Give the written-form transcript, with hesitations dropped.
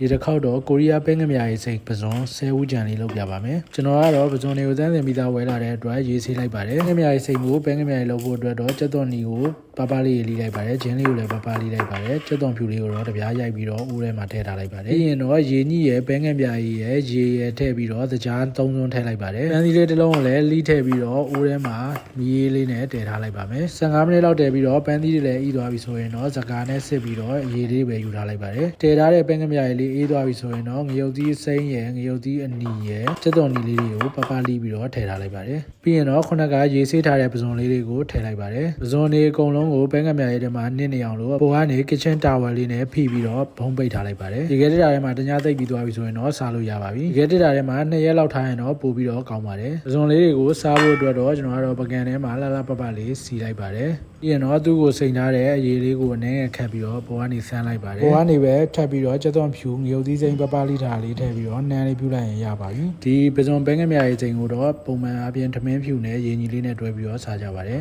ဒီတစ်ခေါက်တော့ကိုရီးယားပဲငမြရေးစိတ်ပစုံ10ဦးကြံလေးလုပ်ပြပါမယ်ကျွန်တော်ကတော့ပစုံတွေကိုတန်းစင်မိသားဝဲလာတဲ့အတွက်ရေးဆေးလိုက်ပါတယ်ငမြရေးစိတ်ကိုပဲငမြရေးလုပ်ဖို့အတွက်တော့ကြက်သွန်နီကိုပပလေးလေးလိုက်ပါတယ်ဂျင်းလေးကိုလည်းပပလေးလိုက်ပါတယ်ကြက်သွန်ဖြူလေးကိုတော့တပြားရိုက်ပြီးတော့ဦးထဲမှာထည့်ထားလိုက်ပါတယ်ပြီးရင်တော့ရေညှိရဲ့ပဲငမြရေးရဲ့ရေရဲ့ထည့်ပြီးတော့တကြား3စွန်းထည့်လိုက်ပါတယ်ပန်းသီးလေးတစ်လုံးကိုလည်းလီးထည့်ပြီးတော့ဦးထဲမှာမီးရေးလေးနဲ့တည်ထားလိုက်ပါမယ်15မိနစ်လောက်တည်ပြီးတော့ပန်းသီးတွေလည်းအေးသွားပြီဆိုရင်တော့စကားနဲ့စစ်ပြီးတော့ရေလေးပဲယူထားလိုက်ပါတယ်တည်ထားတဲ့ပဲငမြရေးလေးအေးသွားပြီဆိုရင်တော့ငရုတ်သီးစိမ်းရဲ့ငရုတ်သီးအနီရဲ့ကြက်သွန်နီလေးတွေကိုပပလီးပြီးတော့ထည့်ထားလိုက်ပါတယ်ပြီးရင်တော့ခုနကရေဆေးထားတဲ့ပစုံလေးတွေကိုထည့်လိုက်ပါတယ်ပစုံတွေအကုန်လုံးကိုပဲငမြရေးထဲမှာနစ်နေအောင်လို့ပေါ်ကနေ kitchen towel လေးနဲ့ဖိပြီးတော့ဘုံပိတ်ထားလိုက်ပါတယ်ဒီကဲတက်တာထဲမှာတ냐သိပ်ပြီးသွားပြီဆိုရင်တော့စားလို့ရပါပြီဒီကဲတက်တာထဲမှာ2ရက်လောက်ထားရင်တော့ပို့ပြီးတော့ကောင်းပါတယ်ပစုံလေးတွေကိုစားဖို့အတွက်တော့ကျွန်တော်ကတော့ပကံထဲမှာလှလှပပလေးစီလိုက်ပါတယ်ပြီးရင်တော့သူ့ကိုစိန်ထားတဲ့အရေးလေးကိုအနေနဲ့ခတ်ပြီးတော့ပေါ်ကနေဆန်းလိုက်ပါတယ်ပေါ်ကနေပဲထပ်ပြီးတော့ကြက်သွန်ဖြူငရုတ်သီးစိမ်းပပလိထားလေးထည့်ပြီးတော့နန်းလေးပြုတ်လိုက်ရင်ရပါပြီဒီပစုံပဲငမြရေးစိန်ကိုတော့ပုံမှန်အပြင်ထမင်းဖြူနဲ့ရေညီလေးနဲ့တွဲပြီးတော့စားကြပါတယ်